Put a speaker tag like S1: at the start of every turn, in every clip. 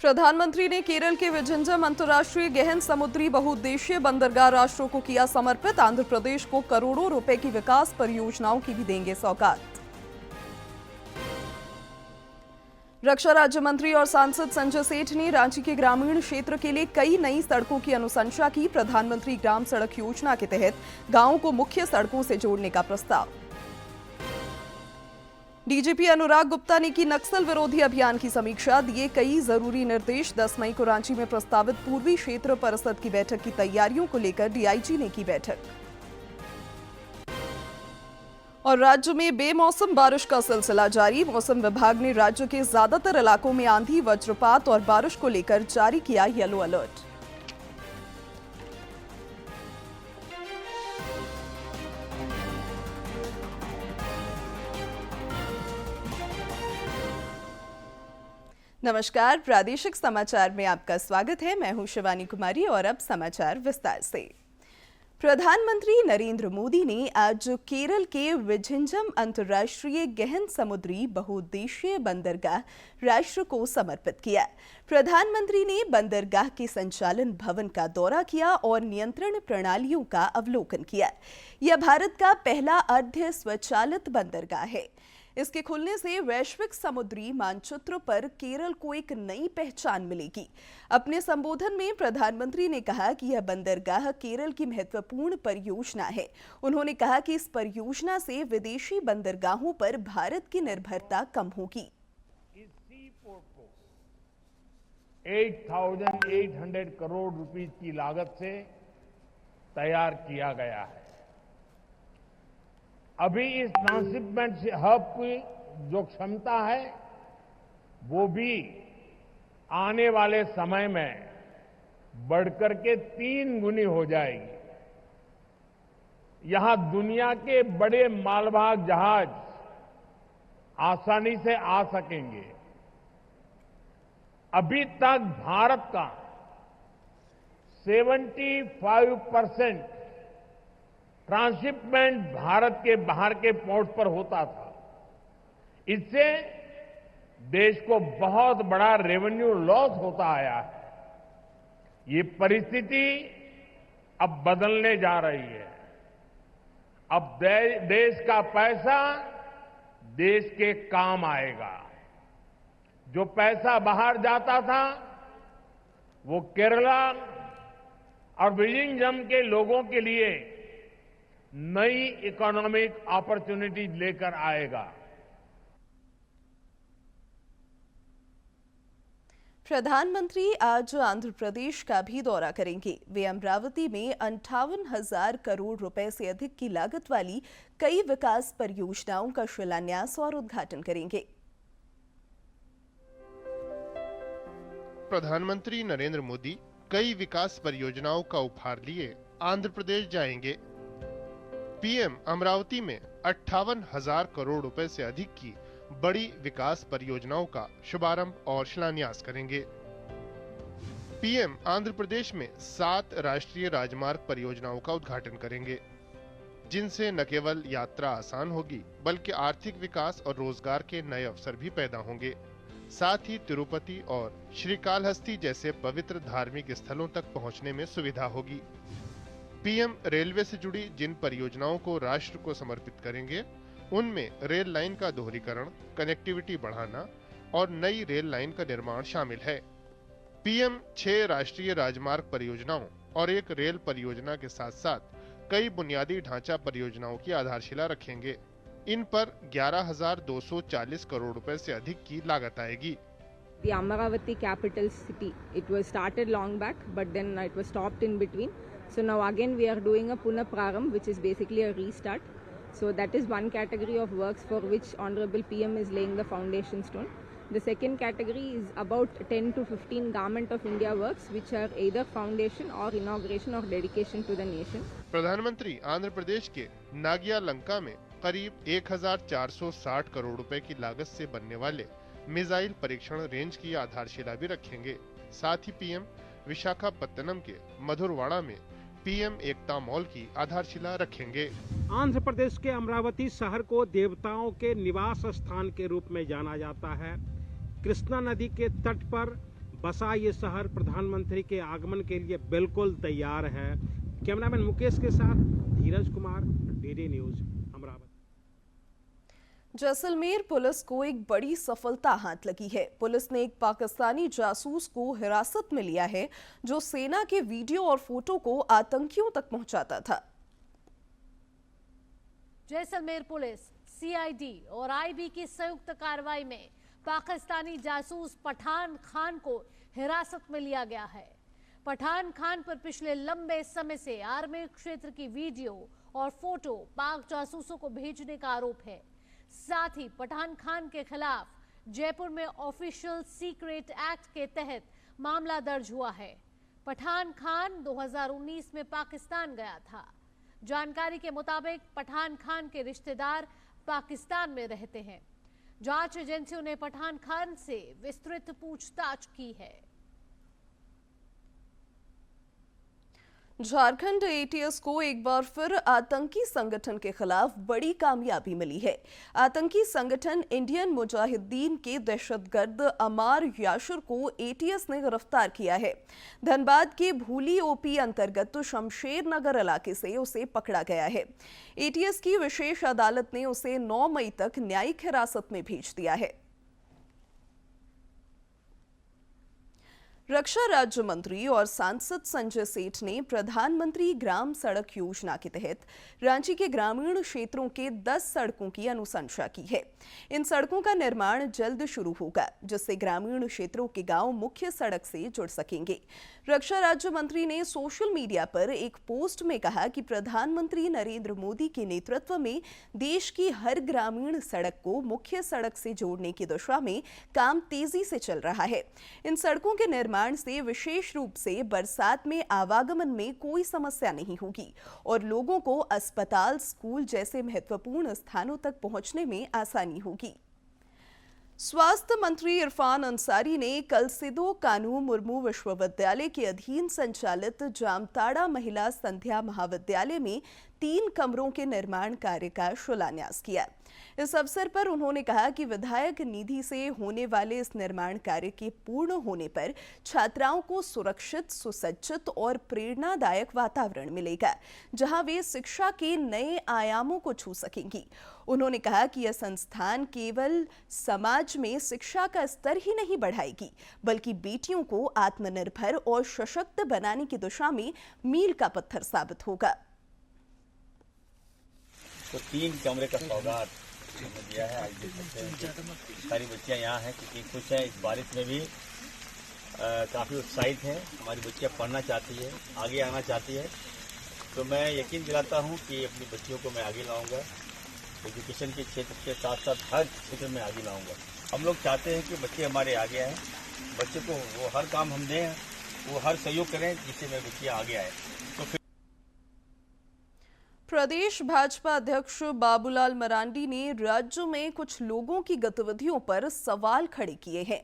S1: प्रधानमंत्री ने केरल के विझंजम अंतर्राष्ट्रीय गहन समुद्री बहुउद्देशीय बंदरगाह राष्ट्रों को किया समर्पित। आंध्र प्रदेश को करोड़ों रुपए की विकास परियोजनाओं की भी देंगे सौगात। रक्षा राज्य मंत्री और सांसद संजय सेठ ने रांची के ग्रामीण क्षेत्र के लिए कई नई सड़कों की अनुशंसा की। प्रधानमंत्री ग्राम सड़क योजना के तहत गांवों को मुख्य सड़कों से जोड़ने का प्रस्ताव। डीजीपी अनुराग गुप्ता ने की नक्सल विरोधी अभियान की समीक्षा, दिए कई जरूरी निर्देश। 10 मई को रांची में प्रस्तावित पूर्वी क्षेत्र परिषद की बैठक की तैयारियों को लेकर डीआईजी ने की बैठक। और राज्य में बेमौसम बारिश का सिलसिला जारी। मौसम विभाग ने राज्य के ज्यादातर इलाकों में आंधी, वज्रपात और बारिश को लेकर जारी किया येलो अलर्ट। नमस्कार, प्रादेशिक समाचार में आपका स्वागत है। मैं हूं शिवानी कुमारी और अब समाचार विस्तार से। प्रधानमंत्री नरेंद्र मोदी ने आज केरल के विझंजम अंतर्राष्ट्रीय गहन समुद्री बहुउद्देशीय बंदरगाह राष्ट्र को समर्पित किया। प्रधानमंत्री ने बंदरगाह के संचालन भवन का दौरा किया और नियंत्रण प्रणालियों का अवलोकन किया। यह भारत का पहला अर्ध स्वचालित बंदरगाह है। इसके खुलने से वैश्विक समुद्री मानचित्र पर केरल को एक नई पहचान मिलेगी। अपने संबोधन में प्रधानमंत्री ने कहा कि यह बंदरगाह केरल की महत्वपूर्ण परियोजना है। उन्होंने कहा कि इस परियोजना से विदेशी बंदरगाहों पर भारत की निर्भरता कम होगी।
S2: इस सी पोर्ट को 8,800 करोड़ रुपए की लागत से तैयार किया गया है। अभी इस ट्रांसशिपमेंट हब की जो क्षमता है वो भी आने वाले समय में बढ़कर के 3 गुनी हो जाएगी। यहां दुनिया के बड़े मालवाहक जहाज आसानी से आ सकेंगे। अभी तक भारत का 75% ट्रांसशिपमेंट भारत के बाहर के पोर्ट पर होता था। इससे देश को बहुत बड़ा रेवेन्यू लॉस होता आया है। ये परिस्थिति अब बदलने जा रही है। अब देश का पैसा देश के काम आएगा। जो पैसा बाहर जाता था वो केरला और विझंजम के लोगों के लिए नई इकोनॉमिक अपॉर्चुनिटी लेकर आएगा।
S1: प्रधानमंत्री आज आंध्र प्रदेश का भी दौरा करेंगे। वे अमरावती में 58,000 करोड़ रुपए से अधिक की लागत वाली कई विकास परियोजनाओं का शिलान्यास और उद्घाटन करेंगे।
S3: प्रधानमंत्री नरेंद्र मोदी कई विकास परियोजनाओं का उपहार लिए आंध्र प्रदेश जाएंगे। पीएम अमरावती में 58,000 करोड़ रुपए से अधिक की बड़ी विकास परियोजनाओं का शुभारंभ और शिलान्यास करेंगे। पीएम आंध्र प्रदेश में 7 राष्ट्रीय राजमार्ग परियोजनाओं का उद्घाटन करेंगे, जिनसे न केवल यात्रा आसान होगी बल्कि आर्थिक विकास और रोजगार के नए अवसर भी पैदा होंगे। साथ ही तिरुपति और श्रीकालहस्ती जैसे पवित्र धार्मिक स्थलों तक पहुंचने में सुविधा होगी। पीएम रेलवे से जुड़ी जिन परियोजनाओं को राष्ट्र को समर्पित करेंगे उनमें रेल लाइन का दोहरीकरण, कनेक्टिविटी बढ़ाना और नई रेल लाइन का निर्माण शामिल है। पीएम 6 राष्ट्रीय राजमार्ग परियोजनाओं और एक रेल परियोजना के साथ साथ कई बुनियादी ढांचा परियोजनाओं की आधारशिला रखेंगे। इन पर 11,240 करोड़ रुपए से अधिक की लागत आएगी।
S4: The Amaravati capital city, it was started long back, but then it was stopped in between. So now again we are doing a Puna Praram, which is basically a restart. So that is one category of works for which Honorable PM is laying the foundation stone. The second category is about 10 to 15 Government of India works, which are either foundation or inauguration or dedication to the nation.
S3: प्रधानमंत्री आंध्र प्रदेश के नागिया लंका में करीब 1,460 करोड़ रुपए की लागत से बनने वाले मिसाइल परीक्षण रेंज की आधारशिला भी रखेंगे। साथ ही पीएम विशाखापत्तनम के मधुरवाड़ा में पीएम एकता मॉल की आधारशिला रखेंगे।
S5: आंध्र प्रदेश के अमरावती शहर को देवताओं के निवास स्थान के रूप में जाना जाता है। कृष्णा नदी के तट पर बसा ये शहर प्रधानमंत्री के आगमन के लिए बिल्कुल तैयार है। कैमरामैन मुकेश के साथ Dheeraj Kumar, DD news, Amravati.
S1: Jaisalmer police को एक बड़ी सफलता हाथ लगी है। पुलिस ने एक पाकिस्तानी जासूस को हिरासत में लिया है जो सेना के वीडियो और फोटो को आतंकियों तक पहुंचाता था।
S6: जैसलमेर पुलिस, सीआईडी और आईबी की संयुक्त कार्रवाई में पाकिस्तानी जासूस पठान खान को हिरासत में लिया गया है। पठान खान पर पिछले लंबे समय से आर्मी क्षेत्र की वीडियो और फोटो पाक जासूसों को भेजने का आरोप है। साथ ही पठान खान के खिलाफ जयपुर में ऑफिशियल सीक्रेट एक्ट के तहत मामला दर्ज हुआ है। पठान खान 2019 में पाकिस्तान गया था। जानकारी के मुताबिक पठान खान के रिश्तेदार पाकिस्तान में रहते हैं। जांच एजेंसियों ने पठान खान से विस्तृत पूछताछ की है।
S1: झारखंड एटीएस को एक बार फिर आतंकी संगठन के खिलाफ बड़ी कामयाबी मिली है। आतंकी संगठन इंडियन मुजाहिदीन के दहशतगर्द अमार याशिर को एटीएस ने गिरफ्तार किया है। धनबाद के भूली ओपी अंतर्गत शमशेर नगर इलाके से उसे पकड़ा गया है। एटीएस की विशेष अदालत ने उसे 9 मई तक न्यायिक हिरासत में भेज दिया है। रक्षा राज्य मंत्री और सांसद संजय सेठ ने प्रधानमंत्री ग्राम सड़क योजना के तहत रांची के ग्रामीण क्षेत्रों के 10 सड़कों की अनुशंसा की है। इन सड़कों का निर्माण जल्द शुरू होगा, जिससे ग्रामीण क्षेत्रों के गांव मुख्य सड़क से जुड़ सकेंगे। रक्षा राज्य मंत्री ने सोशल मीडिया पर एक पोस्ट में कहा कि प्रधानमंत्री नरेंद्र मोदी के नेतृत्व में देश की हर ग्रामीण सड़क को मुख्य सड़क से जोड़ने की दिशा में काम तेजी से चल रहा है। इन सड़कों के निर्माण से विशेष रूप से बरसात में आवागमन में कोई समस्या नहीं होगी और लोगों को अस्पताल, स्कूल जैसे महत्वपूर्ण स्थानों तक पहुंचने में आसानी होगी। स्वास्थ्य मंत्री इरफान अंसारी ने कल सिदो कानू मुर्मू विश्वविद्यालय के अधीन संचालित जामताड़ा महिला संध्या महाविद्यालय में 3 कमरों के निर्माण कार्य का शिलान्यास किया। इस अवसर पर उन्होंने कहा कि विधायक निधि से होने वाले इस निर्माण कार्य के पूर्ण होने पर छात्राओं को सुरक्षित, सुसज्जित और प्रेरणादायक वातावरण मिलेगा, जहां वे शिक्षा के नए आयामों को छू सकेंगी। उन्होंने कहा कि यह संस्थान केवल समाज में शिक्षा का स्तर ही नहीं बढ़ाएगी, बल्कि बेटियों को आत्मनिर्भर और सशक्त बनाने की दिशा में मील का पत्थर साबित होगा।
S7: तो 3 कमरे का सौगात हमने दिया है। आज देख सकते हैं सारी बच्चियां यहाँ हैं, क्योंकि खुश हैं। इस बारिश में भी काफ़ी उत्साहित हैं। हमारी बच्चियां पढ़ना चाहती है, आगे आना चाहती है। तो मैं यकीन दिलाता हूँ कि अपनी बच्चियों को मैं आगे लाऊंगा। एजुकेशन के क्षेत्र के साथ साथ हर क्षेत्र में आगे लाऊंगा। हम लोग चाहते हैं कि बच्चे हमारे आगे आएँ, बच्चे को वो हर काम हम दें, वो हर सहयोग करें जिससे मैं बच्चियाँ आगे आए। तो
S1: प्रदेश भाजपा अध्यक्ष बाबूलाल मरांडी ने राज्य में कुछ लोगों की गतिविधियों पर सवाल खड़े किए हैं।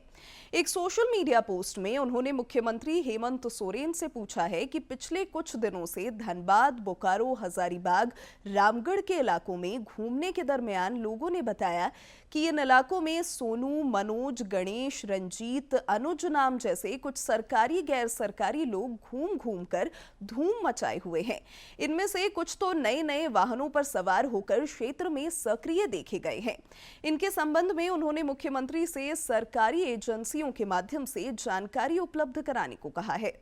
S1: एक सोशल मीडिया पोस्ट में उन्होंने मुख्यमंत्री हेमंत सोरेन से पूछा है कि पिछले कुछ दिनों से धनबाद, बोकारो, हजारीबाग, रामगढ़ के इलाकों में घूमने के दरमियान लोगों ने बताया कि इन इलाकों में सोनू, मनोज, गणेश, रंजीत, अनुज नाम जैसे कुछ सरकारी गैर सरकारी लोग घूम घूम कर धूम मचाए हुए हैं। इनमें से कुछ तो नए नए वाहनों पर सवार होकर क्षेत्र में सक्रिय देखे गए हैं। इनके संबंध में उन्होंने मुख्यमंत्री से सरकारी एजेंसियों के माध्यम से जानकारी उपलब्ध कराने को कहा है।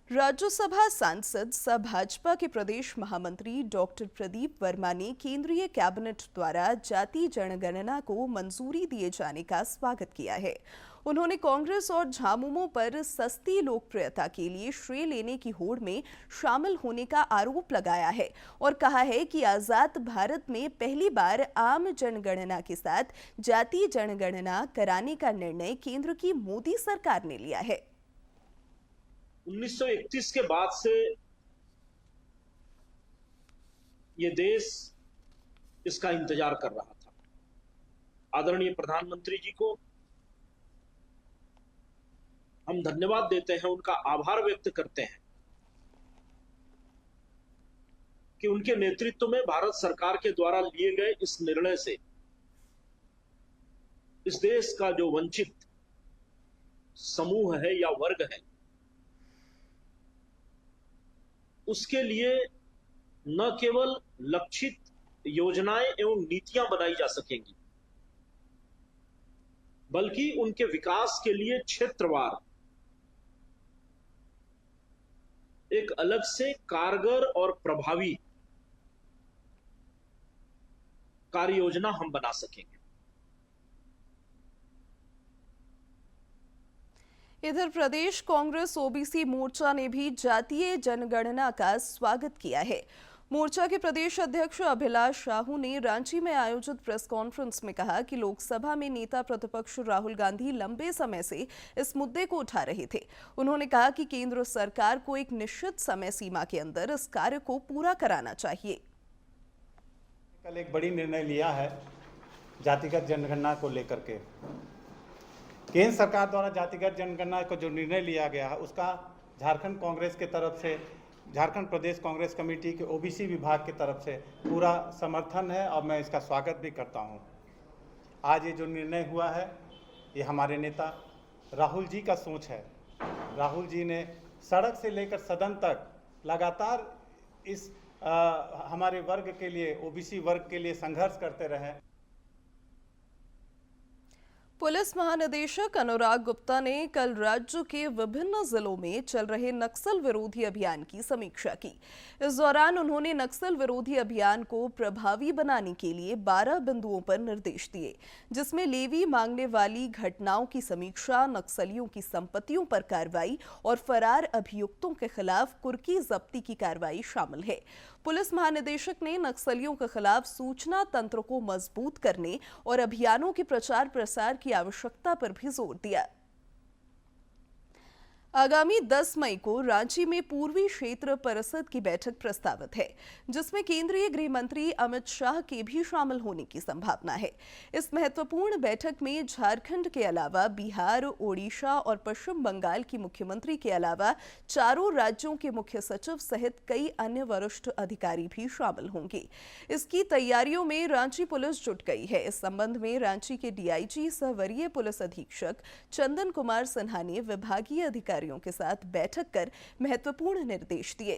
S1: राज्यसभा सांसद सह भाजपा के प्रदेश महामंत्री डॉक्टर प्रदीप वर्मा ने केंद्रीय कैबिनेट द्वारा जाति जनगणना को मंजूरी दिए जाने का स्वागत किया है। उन्होंने कांग्रेस और झामुमो पर सस्ती लोकप्रियता के लिए श्रेय लेने की होड़ में शामिल होने का आरोप लगाया है और कहा है कि आजाद भारत में पहली बार आम जनगणना के साथ जाति जनगणना कराने का निर्णय केंद्र की मोदी सरकार ने लिया है।
S8: 1931 के बाद से ये देश इसका इंतजार कर रहा था। आदरणीय प्रधानमंत्री जी को हम धन्यवाद देते हैं, उनका आभार व्यक्त करते हैं कि उनके नेतृत्व में भारत सरकार के द्वारा लिए गए इस निर्णय से इस देश का जो वंचित समूह है या वर्ग है, उसके लिए न केवल लक्षित योजनाएं एवं नीतियां बनाई जा सकेंगी, बल्कि उनके विकास के लिए क्षेत्रवार एक अलग से कारगर और प्रभावी कार्य योजना हम बना सकेंगे।
S1: इधर प्रदेश कांग्रेस ओबीसी मोर्चा ने भी जातीय जनगणना का स्वागत किया है। मोर्चा के प्रदेश अध्यक्ष अभिलाष साहू ने रांची में आयोजित प्रेस कॉन्फ्रेंस में कहा कि लोकसभा में नेता प्रतिपक्ष राहुल गांधी लंबे समय से इस मुद्दे को उठा रहे थे। उन्होंने कहा कि केंद्र सरकार को एक निश्चित समय सीमा के अंदर इस कार्य को पूरा कराना चाहिए।
S9: कल एक बड़ी निर्णय लिया है जातिगत जनगणना को लेकर के। केंद्र सरकार द्वारा जातिगत जनगणना को जो निर्णय लिया गया है उसका झारखंड कांग्रेस के तरफ से, झारखंड प्रदेश कांग्रेस कमेटी के ओबीसी विभाग की तरफ से पूरा समर्थन है और मैं इसका स्वागत भी करता हूं। आज ये जो निर्णय हुआ है ये हमारे नेता राहुल जी का सोच है। राहुल जी ने सड़क से लेकर सदन तक लगातार इस हमारे वर्ग के लिए, ओबीसी वर्ग के लिए संघर्ष करते रहे।
S1: पुलिस महानिदेशक अनुराग गुप्ता ने कल राज्य के विभिन्न जिलों में चल रहे नक्सल विरोधी अभियान की समीक्षा की। इस दौरान उन्होंने नक्सल विरोधी अभियान को प्रभावी बनाने के लिए 12 बिंदुओं पर निर्देश दिए, जिसमें लेवी मांगने वाली घटनाओं की समीक्षा, नक्सलियों की संपत्तियों पर कार्रवाई और फरार अभियुक्तों के खिलाफ कुर्की जब्ती की कार्रवाई शामिल है। पुलिस महानिदेशक ने नक्सलियों के खिलाफ सूचना तंत्र को मजबूत करने और अभियानों के प्रचार प्रसार की आवश्यकता पर भी जोर दिया। आगामी 10 मई को रांची में पूर्वी क्षेत्र परिषद की बैठक प्रस्तावित है, जिसमें केंद्रीय गृह मंत्री अमित शाह के भी शामिल होने की संभावना है। इस महत्वपूर्ण बैठक में झारखंड के अलावा बिहार, ओडिशा और पश्चिम बंगाल की मुख्यमंत्री के अलावा चारों राज्यों के मुख्य सचिव सहित कई अन्य वरिष्ठ अधिकारी भी शामिल होंगे। इसकी तैयारियों में रांची पुलिस जुट गई है। इस संबंध में रांची के डीआईजी सह वरीय पुलिस अधीक्षक चंदन कुमार सिन्हा ने विभागीय अधिकारियों के साथ बैठक कर महत्वपूर्ण निर्देश दिए।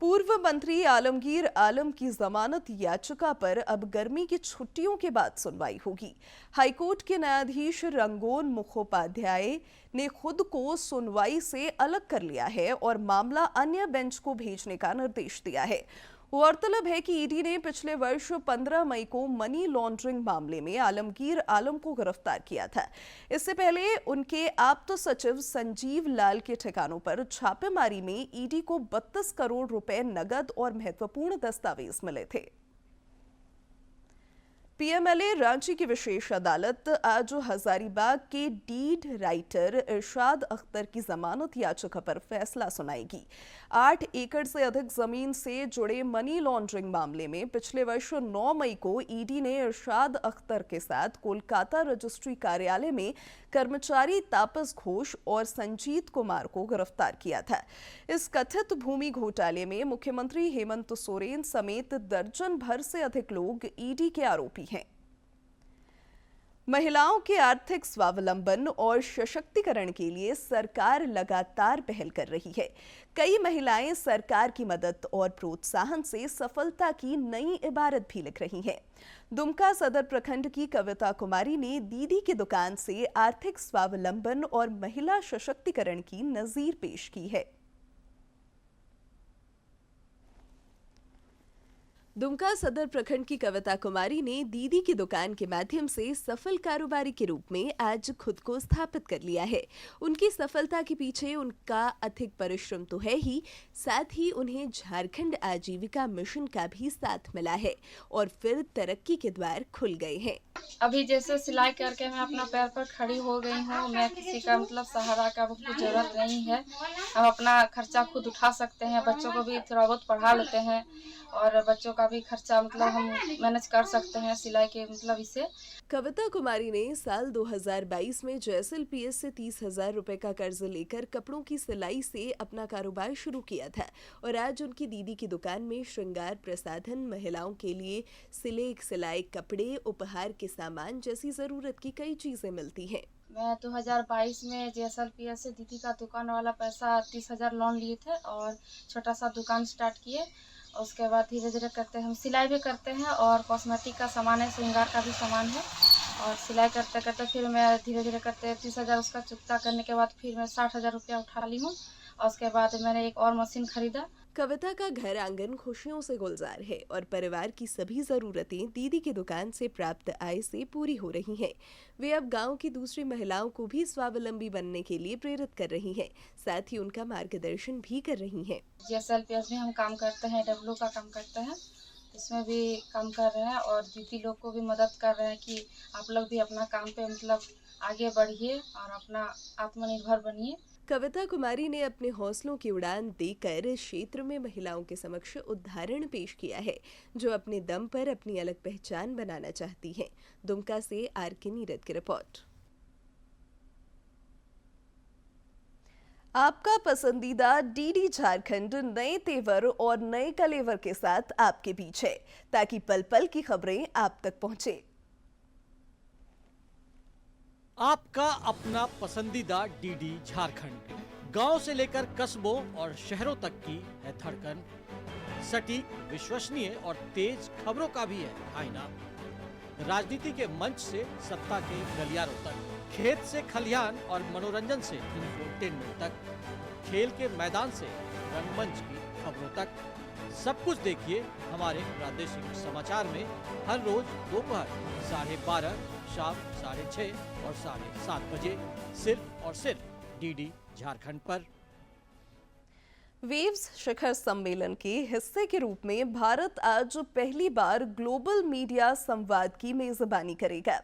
S1: पूर्व मंत्री आलमगीर आलम की जमानत याचिका पर अब गर्मी की छुट्टियों के बाद सुनवाई होगी। हाईकोर्ट के न्यायाधीश रंगोन मुखोपाध्याय ने खुद को सुनवाई से अलग कर लिया है और मामला अन्य बेंच को भेजने का निर्देश दिया है। गौरतलब है कि ईडी ने पिछले वर्ष 15 मई को मनी लॉन्ड्रिंग मामले में आलमगीर आलम को गिरफ्तार किया था। इससे पहले उनके आप्त सचिव संजीव लाल के ठिकानों पर छापेमारी में ईडी को 32 करोड़ रुपए नगद और महत्वपूर्ण दस्तावेज मिले थे। पीएमएलए रांची की विशेष अदालत आज हजारीबाग के डीड राइटर इरशाद अख्तर की जमानत याचिका पर फैसला सुनाएगी। 8 एकड़ से अधिक जमीन से जुड़े मनी लॉन्ड्रिंग मामले में पिछले वर्ष 9 मई को ईडी ने इरशाद अख्तर के साथ कोलकाता रजिस्ट्री कार्यालय में कर्मचारी तापस घोष और संजीत कुमार को गिरफ्तार किया था। इस कथित भूमि घोटाले में मुख्यमंत्री हेमंत सोरेन समेत दर्जन भर से अधिक लोग ईडी के आरोपी हैं। महिलाओं के आर्थिक स्वावलंबन और सशक्तिकरण के लिए सरकार लगातार पहल कर रही है। कई महिलाएं सरकार की मदद और प्रोत्साहन से सफलता की नई इबारत भी लिख रही हैं। दुमका सदर प्रखंड की कविता कुमारी ने दीदी की दुकान से आर्थिक स्वावलंबन और महिला सशक्तिकरण की नजीर पेश की है। दुमका सदर प्रखंड की कविता कुमारी ने दीदी की दुकान के माध्यम से सफल कारोबारी के रूप में आज खुद को स्थापित कर लिया है। उनकी सफलता के पीछे उनका अधिक परिश्रम तो है ही, साथ ही उन्हें झारखंड आजीविका मिशन का भी साथ मिला है और फिर तरक्की के द्वार खुल गए हैं।
S10: अभी जैसे सिलाई करके मैं अपना पैर पर खड़ी हो गई हूँ। मैं किसी का सहारा का कुछ जरूरत नहीं है। हम अपना खर्चा खुद उठा सकते हैं। बच्चों को भी थोड़ा बहुत पढ़ा लेते हैं और बच्चों का भी खर्चा हम मैनेज कर सकते हैं सिलाई के इससे।
S1: कविता कुमारी ने साल 2022 में जयसिल पीएस से 30,000 रुपए का कर्ज लेकर कपड़ों की सिलाई से अपना कारोबार शुरू किया था और आज उनकी दीदी की दुकान में श्रृंगार प्रसाधन, महिलाओं के लिए सिले सिलाई कपड़े, उपहार के सामान जैसी जरूरत की कई चीजें मिलती हैं।
S10: मैं 2022 में JSLPS से दीदी का दुकान वाला पैसा 30,000 लोन लिए थे और छोटा सा दुकान स्टार्ट किए। उसके बाद धीरे धीरे करते हम सिलाई भी करते हैं और कॉस्मेटिक का सामान है, श्रृंगार का भी सामान है। और सिलाई करते करते फिर मैं धीरे धीरे करते 30,000 उसका चुकता करने के बाद फिर मैं 60,000 रुपया उठा ली हूँ। और उसके बाद मैंने एक और मशीन खरीदा।
S1: कविता का घर आंगन खुशियों से गुलजार है और परिवार की सभी जरूरतें दीदी की दुकान से प्राप्त आय से पूरी हो रही हैं। वे अब गांव की दूसरी महिलाओं को भी स्वावलंबी बनने के लिए प्रेरित कर रही हैं, साथ ही उनका मार्गदर्शन भी कर रही हैं।
S10: JSLPS में हम काम करते हैं, डब्ल्यू का काम करते हैं, इसमें भी काम कर रहे हैं और दीदी लोग को भी मदद कर रहे हैं कि आप लोग भी अपना काम पे मतलब आगे बढ़िए और अपना आत्मनिर्भर बनिए।
S1: कविता कुमारी ने अपने हौसलों की उड़ान देकर इस क्षेत्र में महिलाओं के समक्ष उदाहरण पेश किया है, जो अपने दम पर अपनी अलग पहचान बनाना चाहती हैं। दुमका से RK नीरद की रिपोर्ट। आपका पसंदीदा DD झारखंड नए तेवर और नए कलेवर के साथ आपके बीच है, ताकि पल पल की खबरें आप तक पहुंचे।
S11: आपका अपना पसंदीदा DD झारखंड, गांव से लेकर कस्बों और शहरों तक की है धड़कन। सटीक, विश्वसनीय और तेज खबरों का भी है आईना। राजनीति के मंच से सत्ता के गलियारों तक, खेत से खलिहान और मनोरंजन से इंफोटेनमेंट तक, खेल के मैदान से रंगमंच की खबरों तक, सब कुछ देखिए हमारे प्रादेशिक समाचार में हर रोज दोपहर 12:30, शाम 6:30 और 7:30 बजे, सिर्फ और सिर्फ DD झारखंड पर।
S1: वेव्स शिखर सम्मेलन के हिस्से के रूप में भारत आज पहली बार ग्लोबल मीडिया संवाद की मेजबानी करेगा।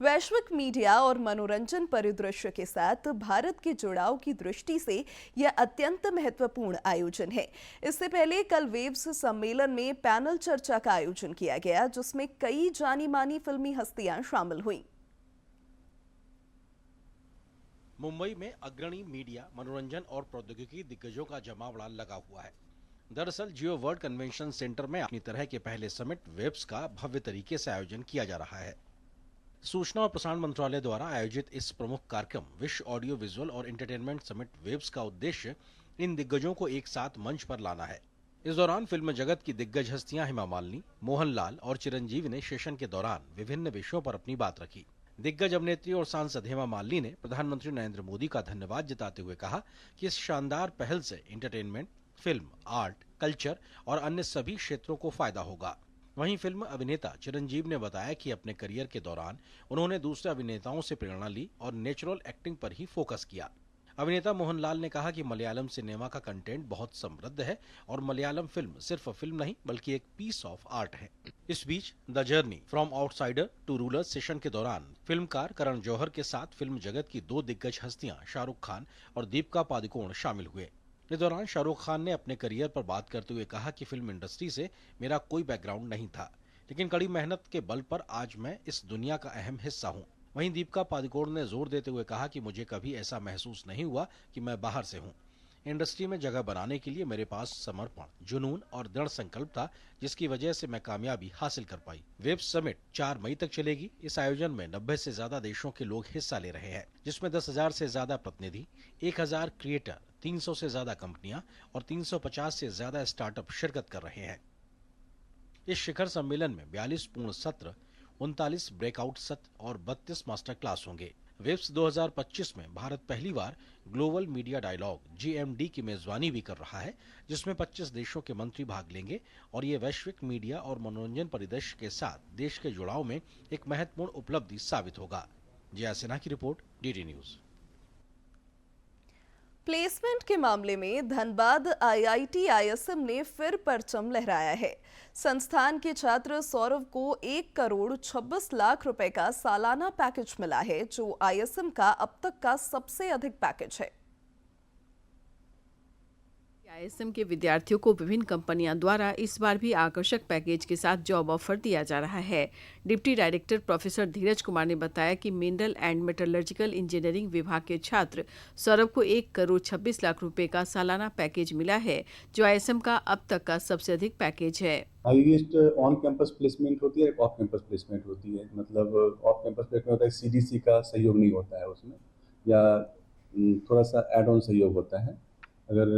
S1: वैश्विक मीडिया और मनोरंजन परिदृश्य के साथ भारत के जुड़ाव की दृष्टि से यह अत्यंत महत्वपूर्ण आयोजन है। इससे पहले कल वेव्स सम्मेलन में पैनल चर्चा का आयोजन किया गया, जिसमें कई जानी मानी फिल्मी हस्तियां शामिल हुईं।
S5: मुंबई में अग्रणी मीडिया, मनोरंजन और प्रौद्योगिकी दिग्गजों का जमावड़ा लगा हुआ है। दरअसल जियो वर्ल्ड कन्वेंशन सेंटर में अपनी तरह के पहले समिट वेब्स का भव्य तरीके से आयोजन किया जा रहा है। सूचना और प्रसारण मंत्रालय द्वारा आयोजित इस प्रमुख कार्यक्रम विश्व ऑडियो विजुअल और एंटरटेनमेंट समिट वेब्स का उद्देश्य इन दिग्गजों को एक साथ मंच पर लाना है। इस दौरान फिल्म जगत की दिग्गज हस्तियां हेमा मालिनी, मोहनलाल और चिरंजीवी ने सेशन के दौरान विभिन्न विषयों पर अपनी बात रखी। दिग्गज अभिनेत्री और सांसद हेमा मालिनी ने प्रधानमंत्री नरेंद्र मोदी का धन्यवाद जताते हुए कहा कि इस शानदार पहल से एंटरटेनमेंट, फिल्म, आर्ट, कल्चर और अन्य सभी क्षेत्रों को फायदा होगा। वहीं फिल्म अभिनेता चिरंजीव ने बताया कि अपने करियर के दौरान उन्होंने दूसरे अभिनेताओं से प्रेरणा ली और नेचुरल एक्टिंग पर ही फोकस किया। अभिनेता मोहनलाल ने कहा कि मलयालम सिनेमा का कंटेंट बहुत समृद्ध है और मलयालम फिल्म सिर्फ फिल्म नहीं बल्कि एक पीस ऑफ आर्ट है। इस बीच the journey from outsider to ruler session के दौरान फिल्मकार करण जौहर के साथ फिल्म जगत की दो दिग्गज हस्तियां शाहरुख खान और दीपिका पादुकोण शामिल हुए। इस दौरान शाहरुख खान ने अपने करियर पर बात करते हुए कहा कि फिल्म इंडस्ट्री से मेरा कोई बैकग्राउंड नहीं था, लेकिन कड़ी मेहनत के बल पर आज मैं इस दुनिया का अहम हिस्सा हूँ। वहीं दीपिका पादुकोण ने जोर देते हुए कहा कि मुझे कभी ऐसा महसूस नहीं हुआ कि मैं बाहर से हूँ। इंडस्ट्री में जगह बनाने के लिए मेरे पास समर्पण, जुनून और दृढ़ संकल्प था, जिसकी वजह से मैं कामयाबी हासिल कर पाई। वेब समिट 4 मई तक चलेगी। इस आयोजन में 90 से ज्यादा देशों के लोग हिस्सा ले रहे हैं, जिसमें 10,000 से ज्यादा प्रतिनिधि, 1,000 क्रिएटर, 300 से ज्यादा कंपनियां और 350 से ज्यादा स्टार्टअप शिरकत कर रहे हैं। इस शिखर सम्मेलन में 42 पूर्ण सत्र, 39 ब्रेकआउट सत्र और 32 मास्टर क्लास होंगे। वेब्स 2025 में भारत पहली बार ग्लोबल मीडिया डायलॉग GMD की मेजबानी भी कर रहा है, जिसमें 25 देशों के मंत्री भाग लेंगे और ये वैश्विक मीडिया और मनोरंजन परिदृश्य के साथ देश के जुड़ाव में एक महत्वपूर्ण उपलब्धि साबित होगा। जया सिन्हा की रिपोर्ट, DD न्यूज।
S1: प्लेसमेंट के मामले में धनबाद IIT ISM ने फिर परचम लहराया है। संस्थान के छात्र सौरव को 1,26 लाख रुपए का सालाना पैकेज मिला है, जो ISM का अब तक का सबसे अधिक पैकेज है।
S12: आईएसएम के विद्यार्थियों को विभिन्न कंपनियों द्वारा इस बार भी आकर्षक पैकेज के साथ जॉब ऑफर दिया जा रहा है। डिप्टी डायरेक्टर प्रोफेसर धीरज कुमार ने बताया कि मिनरल एंड मेटलर्जिकल इंजीनियरिंग विभाग के छात्र सौरभ को 1,26,00,000 रुपए का सालाना पैकेज मिला है, जो आईएसएम का अब तक का सबसे अधिक पैकेज है।
S13: हाईएस्ट ऑन कैंपस प्लेसमेंट होती है, ऑफ कैंपस प्लेसमेंट होती है। मतलब ऑफ कैंपस प्लेसमेंट होता है, सीडीसी का सहयोग नहीं होता है उसमें, या थोड़ा सा एड ऑन सहयोग होता है। अगर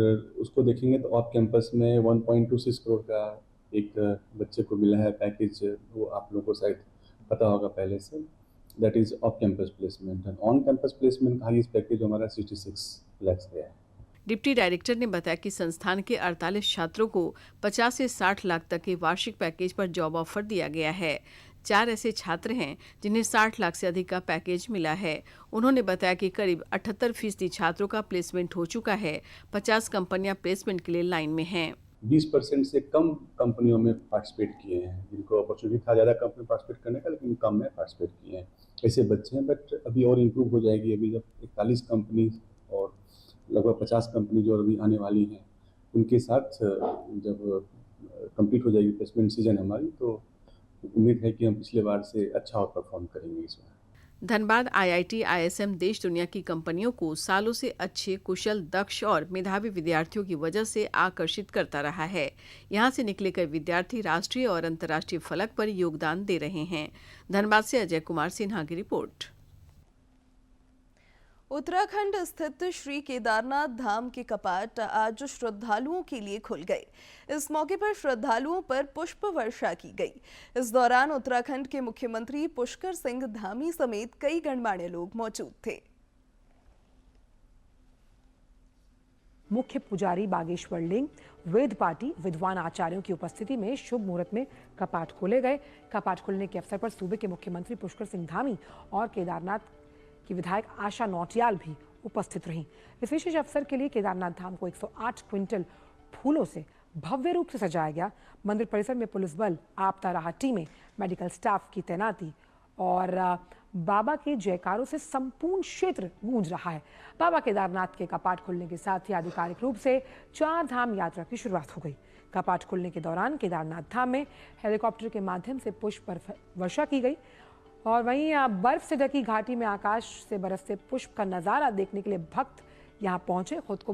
S13: उसको देखेंगे तो ऑफ कैंपस में 1.26 करोड़ का एक बच्चे को मिला है पैकेज, वो आप लोगों को शायद पता होगा पहले से। That is off campus placement. And on campus placement का हाईएस्ट पैकेज हमारा 66 लाख है।
S12: डिप्टी डायरेक्टर ने बताया कि संस्थान के 48 छात्रों को 50 से 60 लाख तक के वार्षिक पैकेज पर जॉब ऑफर दिया गया है। 4 ऐसे छात्र हैं जिन्हें 60 लाख से अधिक का पैकेज मिला है। उन्होंने बताया कि करीब 78% छात्रों का प्लेसमेंट हो चुका है। 50 कंपनियां प्लेसमेंट के लिए लाइन में हैं।
S13: 20% से कम कंपनियों में पार्टिसिपेट किए हैं, जिनको अपॉर्चुनिटी था ज़्यादा कंपनी पार्टिसिपेट करने का, लेकिन कम में पार्टिसिपेट किए हैं। ऐसे बच्चे हैं, बट अभी और इम्प्रूव हो जाएगी। अभी जब 41 कंपनी और लगभग 50 कंपनी जो अभी आने वाली हैं, उनके साथ जब कंप्लीट हो जाएगी प्लेसमेंट सीजन हमारी, तो उम्मीद है कि हम पिछले बार से अच्छा और परफॉर्म करेंगे इस बार।
S12: धनबाद आईआईटी आईएसएम देश दुनिया की कंपनियों को सालों से अच्छे, कुशल, दक्ष और मेधावी विद्यार्थियों की वजह से आकर्षित करता रहा है। यहां से निकले कई विद्यार्थी राष्ट्रीय और अंतर्राष्ट्रीय फलक पर योगदान दे रहे हैं। धनबाद से अजय कुमार सिन्हा की रिपोर्ट।
S1: उत्तराखंड स्थित श्री केदारनाथ धाम के कपाट आज श्रद्धालुओं के लिए खुल गए। इस मौके पर श्रद्धालुओं पर पुष्प वर्षा की गई। इस दौरान उत्तराखंड के मुख्यमंत्री पुष्कर सिंह धामी समेत कई गणमान्य लोग मौजूद थे।
S14: मुख्य पुजारी बागेश्वर लिंग, वेद पाठी, विद्वान आचार्यों की उपस्थिति में शुभ मुहूर्त में कपाट खोले गए। कपाट खुलने के अवसर पर सूबे के मुख्यमंत्री पुष्कर सिंह धामी और केदारनाथ की विधायक आशा नौटियाल भी उपस्थित रहीं। इस विशेष अवसर के लिए केदारनाथ धाम को 108 क्विंटल फूलों से भव्य रूप से सजाया गया। मंदिर परिसर में पुलिस बल, आपदा राहत टीमें, मेडिकल स्टाफ की तैनाती और बाबा के जयकारों से संपूर्ण क्षेत्र गूंज रहा है। बाबा केदारनाथ के कपाट खुलने के साथ ही आधिकारिक रूप से 4 धाम यात्रा की शुरुआत हो गई। कपाट खुलने के दौरान केदारनाथ धाम में हेलीकॉप्टर के माध्यम से पुष्प वर्षा की गई और वहीं बर्फ से ढकी घाटी में आकाश से बरसते पुष्प का नजारा देखने के लिए भक्त यहां पहुंचे। खुद को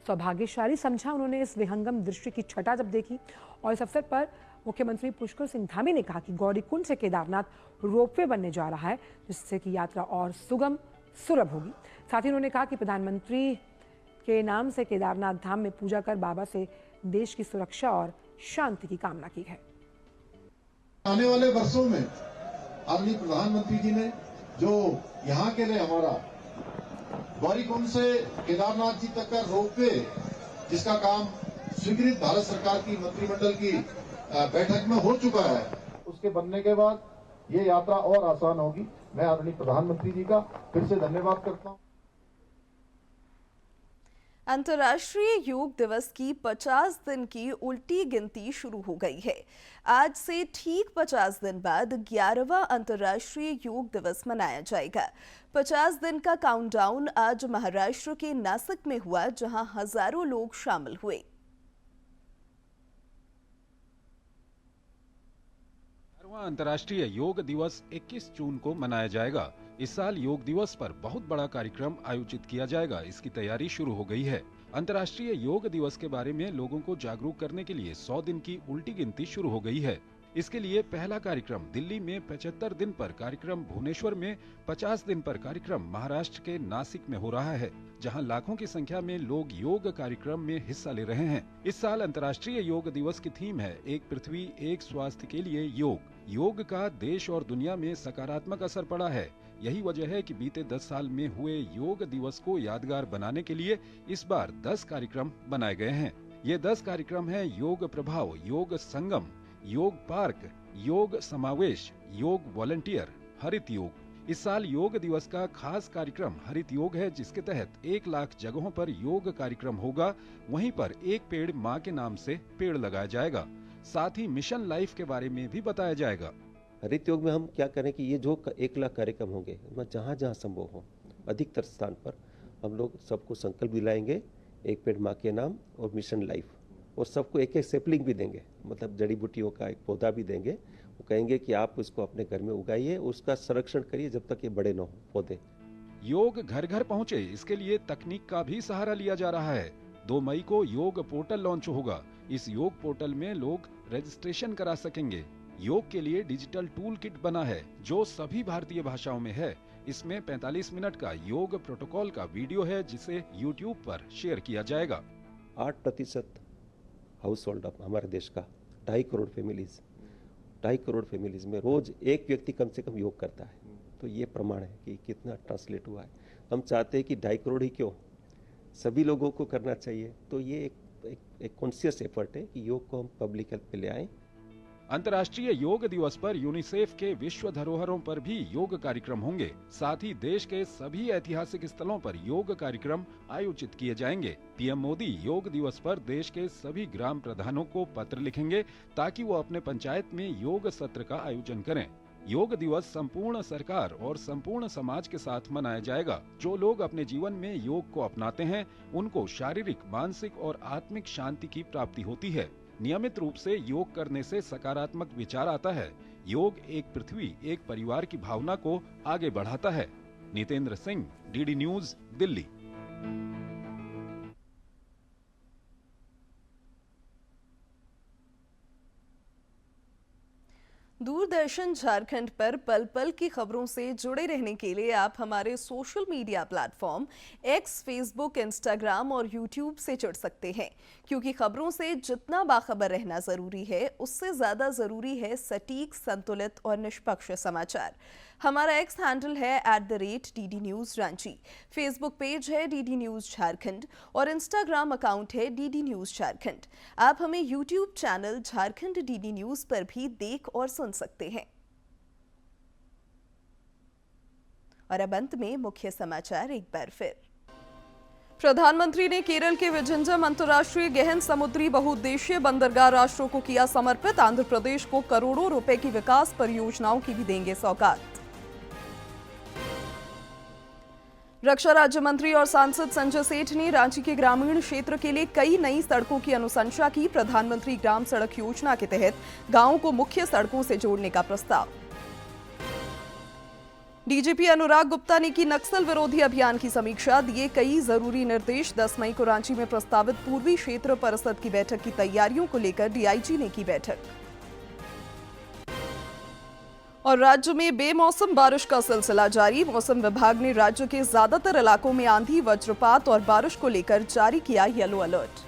S14: सौभाग्यशाली समझा उन्होंने इस विहंगम दृश्य की छटा जब देखी। और इस अवसर पर मुख्यमंत्री पुष्कर सिंह धामी ने कहा कि गौरीकुंड से केदारनाथ रोपवे बनने जा रहा है, जिससे कि यात्रा और सुगम सुलभ होगी। साथ ही उन्होंने कहा कि प्रधानमंत्री के नाम से केदारनाथ धाम में पूजा कर बाबा से देश की सुरक्षा और शांति की कामना की है।
S15: आने वाले वर्षों में आदरणीय प्रधानमंत्री जी ने जो यहाँ के लिए हमारा गौरीकुंड से केदारनाथ जी तक का रोपवे, जिसका काम स्वीकृत भारत सरकार की मंत्रिमंडल की बैठक में हो चुका है, उसके बनने के बाद ये यात्रा और आसान होगी। मैं आदरणीय प्रधानमंत्री जी का फिर से धन्यवाद करता हूँ।
S1: अंतर्राष्ट्रीय योग दिवस की 50 दिन की उल्टी गिनती शुरू हो गई है। आज से ठीक 50 दिन बाद 11वां अंतर्राष्ट्रीय योग दिवस मनाया जाएगा। 50 दिन का काउंटडाउन आज महाराष्ट्र के नासिक में हुआ, जहां हजारों लोग शामिल हुए।
S16: अंतर्राष्ट्रीय योग दिवस 21 जून को मनाया जाएगा। इस साल योग दिवस पर बहुत बड़ा कार्यक्रम आयोजित किया जाएगा। इसकी तैयारी शुरू हो गई है। अंतर्राष्ट्रीय योग दिवस के बारे में लोगों को जागरूक करने के लिए 100 दिन की उल्टी गिनती शुरू हो गई है। इसके लिए पहला कार्यक्रम दिल्ली में 75 दिन पर कार्यक्रम, भुवनेश्वर में 50 दिन पर कार्यक्रम, महाराष्ट्र के नासिक में हो रहा है, जहां लाखों की संख्या में लोग योग कार्यक्रम में हिस्सा ले रहे हैं। इस साल अंतर्राष्ट्रीय योग दिवस की थीम है एक पृथ्वी एक स्वास्थ्य के लिए योग। योग का देश और दुनिया में सकारात्मक असर पड़ा है। यही वजह है कि बीते 10 साल में हुए योग दिवस को यादगार बनाने के लिए इस बार 10 कार्यक्रम बनाए गए हैं। ये 10 कार्यक्रम हैं योग प्रभाव, योग संगम, योग पार्क, योग समावेश, योग वॉलंटियर, हरित योग। इस साल योग दिवस का खास कार्यक्रम हरित योग है, जिसके तहत 1 लाख जगहों पर योग कार्यक्रम होगा। वहीं पर एक पेड़ माँ के नाम से पेड़ लगाया जाएगा। साथ ही मिशन लाइफ के बारे में भी बताया जाएगा।
S17: हरित योग में हम क्या करें कि ये जो 1 लाख कार्यक्रम होंगे, जहाँ जहाँ संभव हो, अधिकतर स्थान पर हम लोग सबको संकल्प दिलाएंगे एक पेड़ माँ के नाम और मिशन लाइफ, और सबको एक एक सैपलिंग भी देंगे, मतलब जड़ी बूटियों का एक पौधा भी देंगे। वो कहेंगे कि आप उसको अपने घर में उगाइए, उसका संरक्षण करिए जब तक ये बड़े न हो पौधे।
S16: योग घर घर पहुंचे, इसके लिए तकनीक का भी सहारा लिया जा रहा है। 2 मई को योग पोर्टल लॉन्च होगा। इस योग पोर्टल में लोग रजिस्ट्रेशन करा सकेंगे। योग के लिए डिजिटल टूल किट बना है जो सभी भारतीय भाषाओं में है। इसमें 45 मिनट का योग प्रोटोकॉल का वीडियो है जिसे YouTube पर शेयर किया जाएगा।
S17: 8% हाउस होल्ड हमारे देश का 2.5 करोड़ फैमिलीज, 2.5 करोड़ फैमिलीज में रोज एक व्यक्ति कम से कम योग करता है। तो ये प्रमाण है कि कितना ट्रांसलेट हुआ है। हम चाहते हैं कि 2.5 करोड़ ही क्यों, सभी लोगों को करना चाहिए। तो ये एक कॉन्शियस एफर्ट है कि योग को हम पब्लिक हेल्थ पे ले आएं।
S16: अंतर्राष्ट्रीय योग दिवस पर यूनिसेफ के विश्व धरोहरों पर भी योग कार्यक्रम होंगे। साथ ही देश के सभी ऐतिहासिक स्थलों पर योग कार्यक्रम आयोजित किए जाएंगे। पीएम मोदी योग दिवस पर देश के सभी ग्राम प्रधानों को पत्र लिखेंगे ताकि वो अपने पंचायत में योग सत्र का आयोजन करें। योग दिवस संपूर्ण सरकार और संपूर्ण समाज के साथ मनाया जाएगा। जो लोग अपने जीवन में योग को अपनाते हैं उनको शारीरिक, मानसिक और आत्मिक शांति की प्राप्ति होती है। नियमित रूप से योग करने से सकारात्मक विचार आता है। योग एक पृथ्वी, एक परिवार की भावना को आगे बढ़ाता है। Nitendra Singh, DD news, Delhi.
S1: दूरदर्शन झारखंड पर पल पल की खबरों से जुड़े रहने के लिए आप हमारे social media platform x, Facebook, Instagram और यूट्यूब से जुड़ सकते हैं, क्योंकि खबरों से जितना बाखबर रहना जरूरी है उससे ज्यादा जरूरी है सटीक, संतुलित और निष्पक्ष समाचार। हमारा एक्स हैंडल है @DD News Ranchi, Facebook page है DD News झारखंड और इंस्टाग्राम अकाउंट है DD News झारखंड। आप हमें YouTube channel Jharkhand DD News पर भी देख और सुन सकते हैं। और अब अंत में मुख्य समाचार एक बार फिर। प्रधानमंत्री ने केरल के विझंजम अंतर्राष्ट्रीय गहन समुद्री बहुउद्देशीय बंदरगाह राष्ट्रों को किया समर्पित। आंध्र प्रदेश को करोड़ों रुपए की विकास परियोजनाओं की भी देंगे सौगात। रक्षा राज्य मंत्री और सांसद संजय सेठ ने रांची के ग्रामीण क्षेत्र के लिए कई नई सड़कों की अनुशंसा की। प्रधानमंत्री ग्राम सड़क योजना के तहत गांवों को मुख्य सड़कों से जोड़ने का प्रस्ताव। डीजीपी अनुराग गुप्ता ने की नक्सल विरोधी अभियान की समीक्षा, दिए कई जरूरी निर्देश। 10 मई को रांची में प्रस्तावित पूर्वी क्षेत्र परिषद की बैठक की तैयारियों को लेकर डीआईजी ने की बैठक। और राज्य में बेमौसम बारिश का सिलसिला जारी। मौसम विभाग ने राज्य के ज्यादातर इलाकों में आंधी, वज्रपात और बारिश को लेकर जारी किया येलो अलर्ट।